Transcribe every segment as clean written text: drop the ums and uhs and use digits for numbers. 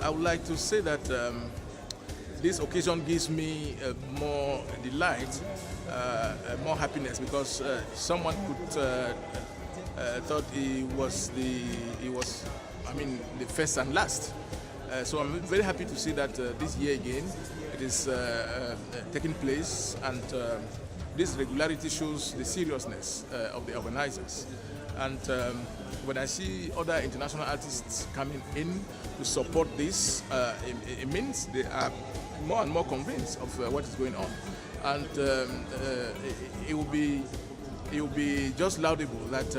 I would like to say that this occasion gives me more delight, more happiness, because someone could thought he was the first and last. So I'm very happy to see that this year again it is taking place, and this regularity shows the seriousness of the organizers. And when I see other international artists coming in to support this, it means they are more and more convinced of what is going on. And it will be just laudable that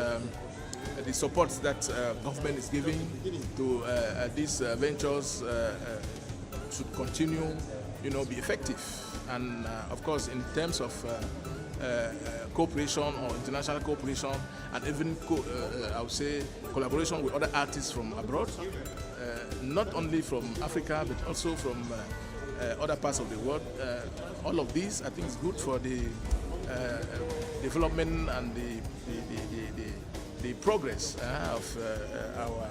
the support that government is giving to these ventures should continue, be effective. And of course, in terms of cooperation or international cooperation, and even I would say collaboration with other artists from abroad, not only from Africa but also from other parts of the world. All of these, I think, is good for the development and the progress of our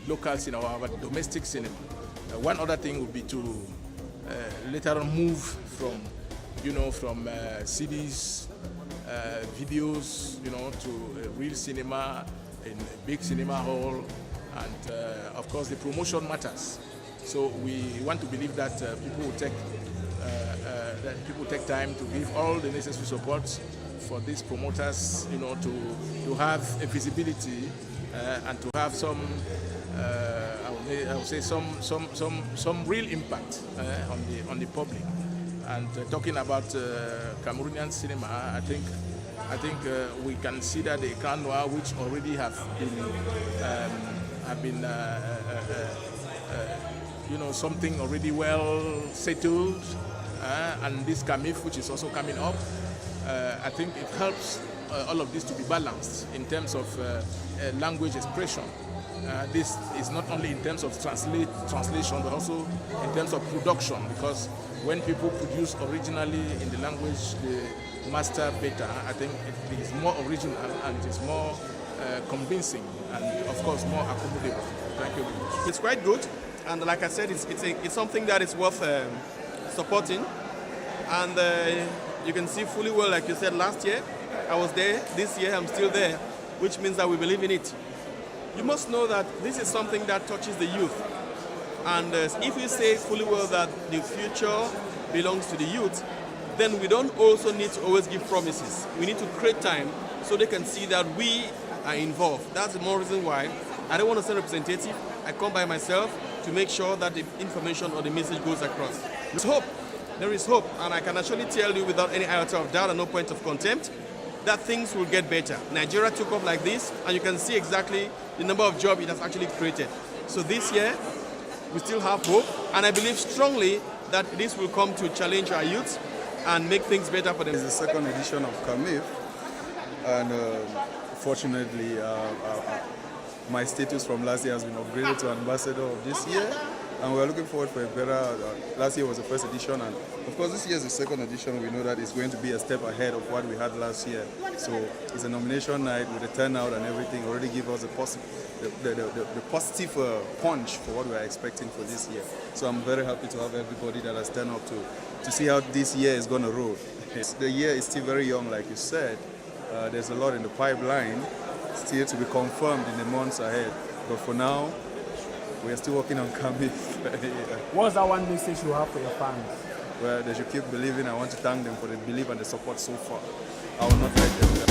local cinema, our domestic cinema. One other thing would be to later on move from CDs, videos, to real cinema in a big cinema hall, and of course the promotion matters. So we want to believe that people will take time to give all the necessary support for these promoters, to have a visibility and to have some, I would say some real impact on the public. And talking about Cameroonian cinema, I think we can see that the Nkwain, which already have been something already well settled, and this CAMIFF, which is also coming up, I think it helps all of this to be balanced in terms of language expression. This is not only in terms of translation, but also in terms of production, because when people produce originally in the language they master better, I think it is more original and it is more convincing and, of course, more accommodable. Thank you very much. It's quite good, and like I said, it's something that is worth supporting. And you can see fully well, like you said, last year I was there, this year I'm still there, which means that we believe in it. You must know that this is something that touches the youth. And if we say fully well that the future belongs to the youth, then we don't also need to always give promises. We need to create time so they can see that we are involved. That's the more reason why I don't want to send a representative. I come by myself to make sure that the information or the message goes across. There's hope. There is hope. And I can actually tell you without any iota of doubt and no point of contempt that things will get better. Nigeria took off like this, and you can see exactly the number of jobs it has actually created. So this year, we still have hope, and I believe strongly that this will come to challenge our youth and make things better for them. It's the second edition of CAMIFF, and fortunately, my status from last year has been upgraded to ambassador of this year, and we're looking forward for a better. Last year was the first edition, and of course this year is the second edition. We know that it's going to be a step ahead of what we had last year. So it's a nomination night with the turnout and everything already give us the positive punch for what we're expecting for this year. So I'm very happy to have everybody that has turned up to see how this year is going to roll. The year is still very young, like you said. There's a lot in the pipeline still to be confirmed in the months ahead. But for now, we are still working on CAMIFF. Yeah. What's that one message you have for your fans? Well, they should keep believing. I want to thank them for the belief and the support so far. I will not let them down.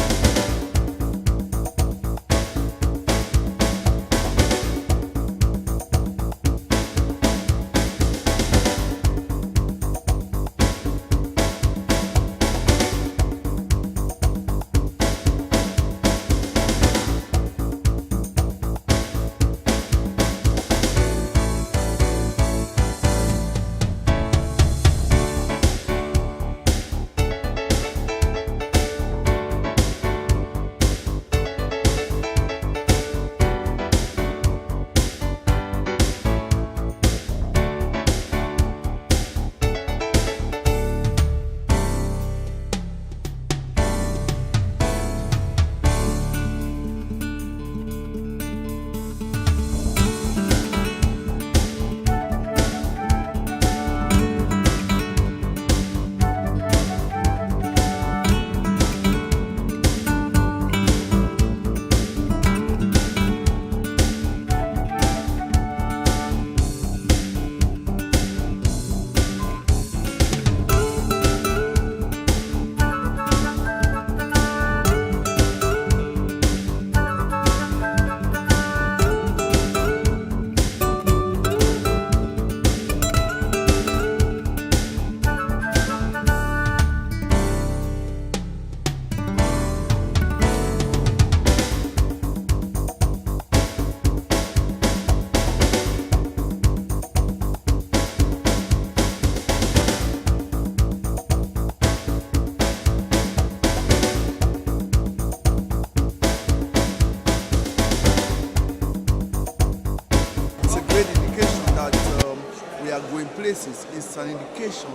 successes is an indication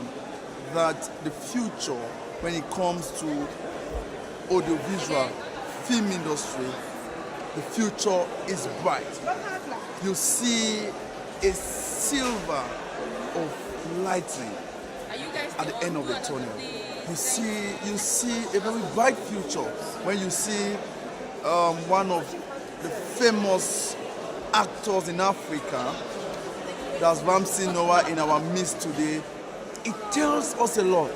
that the future, when it comes to audiovisual film industry, the future is bright. You see a silver of lighting at the end of the tunnel. You see a very bright future when you see one of the famous actors in Africa, that's Ramsey Noah, in our midst today. It tells us a lot.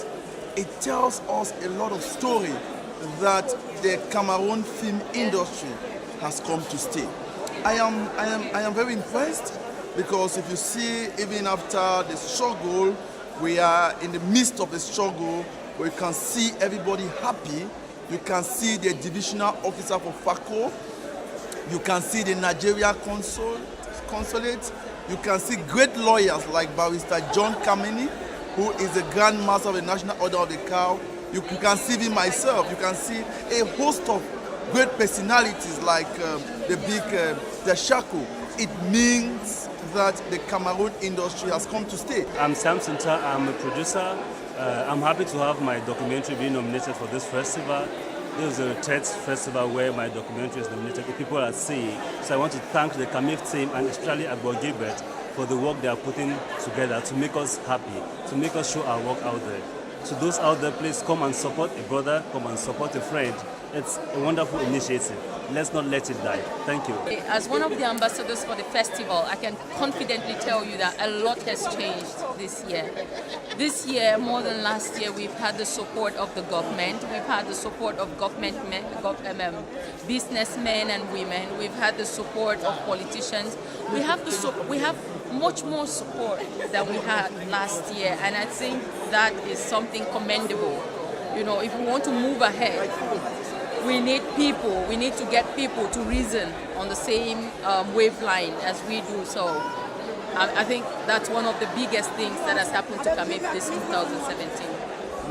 It tells us a lot of story that the Cameroon film industry has come to stay. I am very impressed, because if you see, even after the struggle, we are in the midst of the struggle, we can see everybody happy. You can see the divisional officer for FACO. You can see the Nigeria consulate. You can see great lawyers like Barrister John Kameni, who is the Grand Master of the National Order of the Cow. You can see me myself. You can see a host of great personalities like the big the Shako. It means that the Cameroon industry has come to stay. I'm Sam Sinta. I'm a producer. I'm happy to have my documentary being nominated for this festival. This is the third festival where my documentary is nominated. The people are seeing. So I want to thank the CAMIFF team, and especially Agbor Gilber, for the work they are putting together to make us happy, to make us show our work out there. To those out there, please come and support a brother, come and support a friend. It's a wonderful initiative. Let's not let it die. Thank you. As one of the ambassadors for the festival, I can confidently tell you that a lot has changed this year. This year, more than last year, we've had the support of the government. We've had the support of businessmen and women. We've had the support of politicians. We have much more support than we had last year, and I think that is something commendable. You know, if we want to move ahead, we need people. We need to get people to reason on the same wavelength as we do. So I think that's one of the biggest things that has happened to CAMIFF this 2017.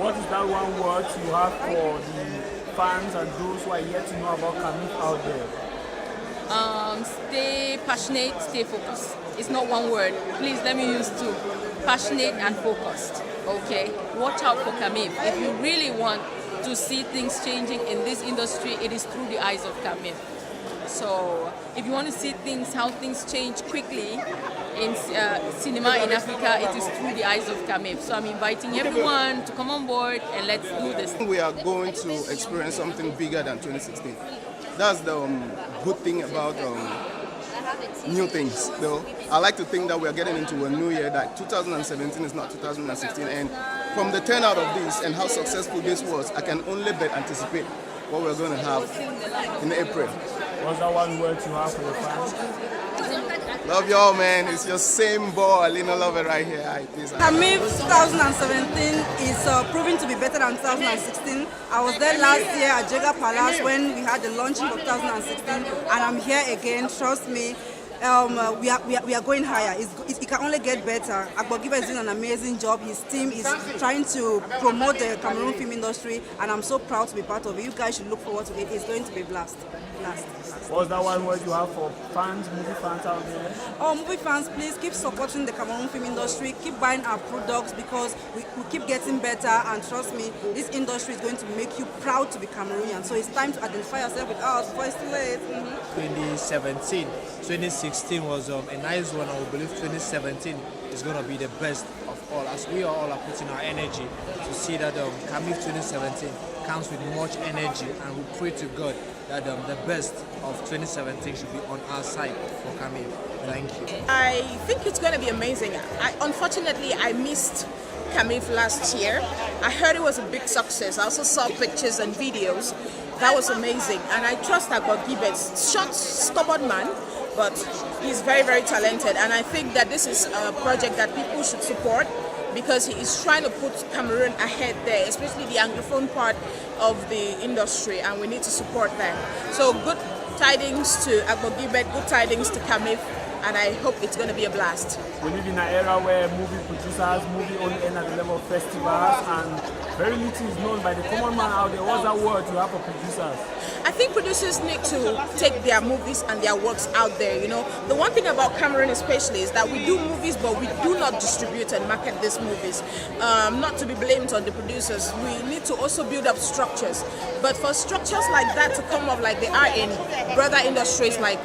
What is that one word you have for the fans and those who are yet to know about CAMIFF out there? Stay passionate, stay focused. It's not one word. Please let me use two. Passionate and focused. Okay? Watch out for CAMIFF. If you really want to see things changing in this industry, it is through the eyes of CAMIFF. So if you want to see how things change quickly in cinema in Africa, it is through the eyes of CAMIFF. So I'm inviting everyone to come on board and let's do this. We are going to experience something bigger than 2016. That's the good thing about new things, though. I like to think that we are getting into a new year, that 2017 is not 2016, and from the turnout of this and how successful this was, I can only anticipate what we're going to have in April. What's that one word you have for the fans? Love y'all, man. It's your same boy, Lino Lover, right here. CAMIFF 2017 is proving to be better than 2016. I was there last year at Jega Palace when we had the launching of 2016, and I'm here again. Trust me. We are going higher. It can only get better. Agbor Gilber is doing an amazing job. His team is trying to promote the Cameroon film industry, and I'm so proud to be part of it. You guys should look forward to it. It's going to be blast. What's that one word you have for fans, movie fans out there? Oh, movie fans, please keep supporting the Cameroon film industry. Keep buying our products, because we keep getting better, and trust me, this industry is going to make you proud to be Cameroonian. So it's time to identify yourself with us before it's too late. 2017. 2016 was a nice one. I would believe 2017 is going to be the best of all, as we all are putting our energy to see that CAMIFF 2017 comes with much energy, and we pray to God that the best of 2017 should be on our side for CAMIFF. Thank you. I think it's going to be amazing. Unfortunately, I missed CAMIFF last year. I heard it was a big success. I also saw pictures and videos. That was amazing. And I trust Agbor Gilber. Short, stubborn man, but he's very, very talented. And I think that this is a project that people should support, because he is trying to put Cameroon ahead there, especially the Anglophone part of the industry, and we need to support them. So good tidings to Agbor Gilber, good tidings to CAMIFF. and I hope it's going to be a blast. We live in an era where movie producers, movie only end at the level of festivals, and very little is known by the common man out there. What's that word you have for producers? I think producers need to take their movies and their works out there. You know, the one thing about Cameroon especially is that we do movies, but we do not distribute and market these movies. Not to be blamed on the producers, we need to also build up structures. But for structures like that to come up like they are in brother industries like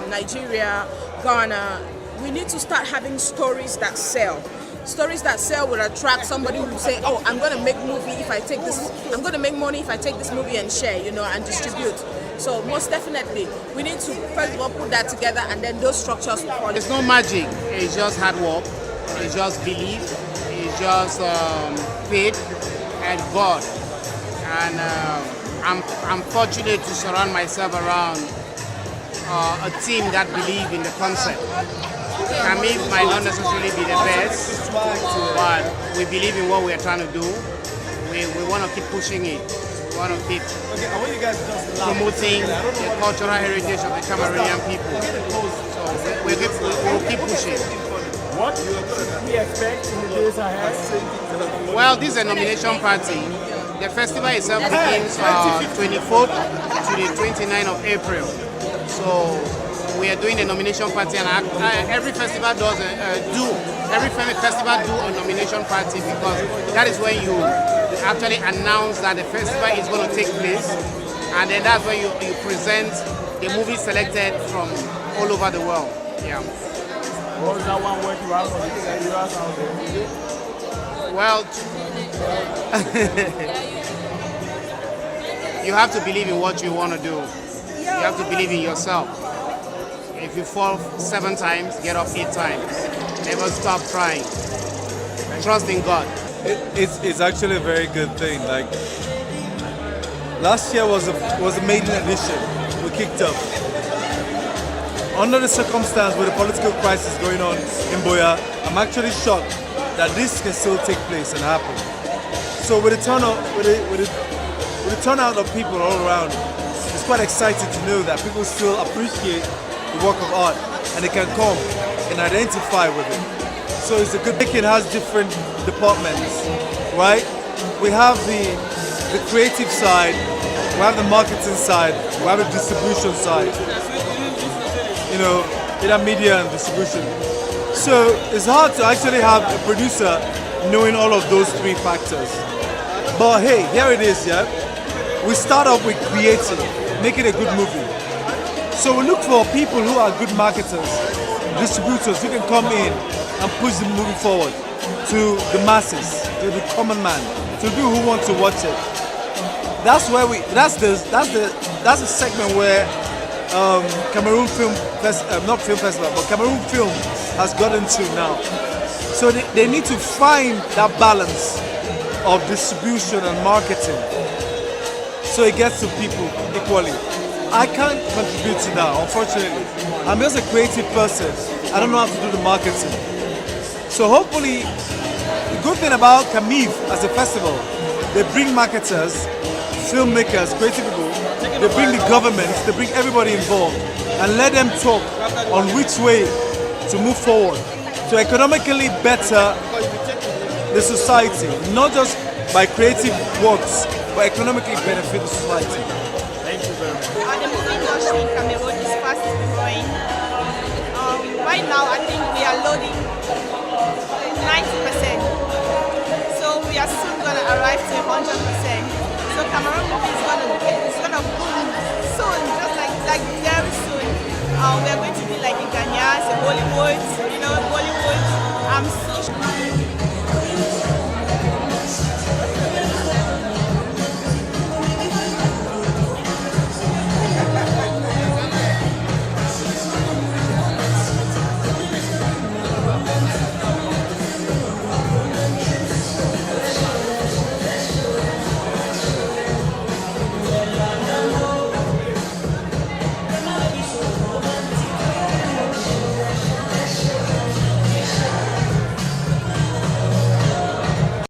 Nigeria, Ghana, we need to start having stories that sell. Stories that sell will attract somebody who will say, oh, I'm going to make movie if I take this, I'm going to make money if I take this movie and share, you know, and distribute. So most definitely, we need to first of all put that together, and then those structures will follow. It's no magic, it's just hard work, it's just belief, it's just faith and God. And I'm fortunate to surround myself around a team that believe in the concept. CAMIFF might not necessarily be the best, but we believe in what we are trying to do. We want to keep pushing it. We want to keep promoting the cultural heritage of the Cameroonian people. So we'll keep pushing. What should we expect in the days ahead? Well, this is a nomination party. The festival itself begins 24th to the 29th of April. So we are doing a nomination party, and every festival does every festival do a nomination party, because that is when you actually announce that the festival is going to take place, and then that's when you present the movies selected from all over the world. Yeah. What is that one word you have for the viewers out there? Well, you have to believe in what you want to do. You have to believe in yourself. If you fall 7 times, get up 8 times. Never stop trying. Trust in God. It's actually a very good thing. Like, last year was a maiden edition. We kicked up. Under the circumstance with the political crisis going on in Buea, I'm actually shocked that this can still take place and happen. So with the turnout of people all around, it's quite exciting to know that people still appreciate the work of art, and they can come and identify with it. So it's a good thing. It has different departments, right? We have the creative side, we have the marketing side, we have the distribution side. You know, either media and distribution. So it's hard to actually have a producer knowing all of those 3 factors. But hey, here it is, yeah? We start off with creating, making a good movie. So we look for people who are good marketers, distributors who can come in and push the movie forward to the masses, to the common man, to people who want to watch it. That's where that's the segment where Cameroon Film not Film Festival, but Cameroon Film has gotten to now. So they need to find that balance of distribution and marketing, so it gets to people equally. I can't contribute to that, unfortunately. I'm just a creative person. I don't know how to do the marketing. So hopefully, the good thing about CAMIFF as a festival, they bring marketers, filmmakers, creative people, they bring the government, they bring everybody involved, and let them talk on which way to move forward to economically better the society, not just by creative works, but economically benefit the society. Thank you very much. The movie industry in Cameroon is fast growing. Right now, I think we are loading 90%. So we are soon going to arrive to 100%. So Cameroon movie is going to boom soon, just like very soon. We are going to be like in Ghana, so Bollywood, you know, Bollywood. I'm so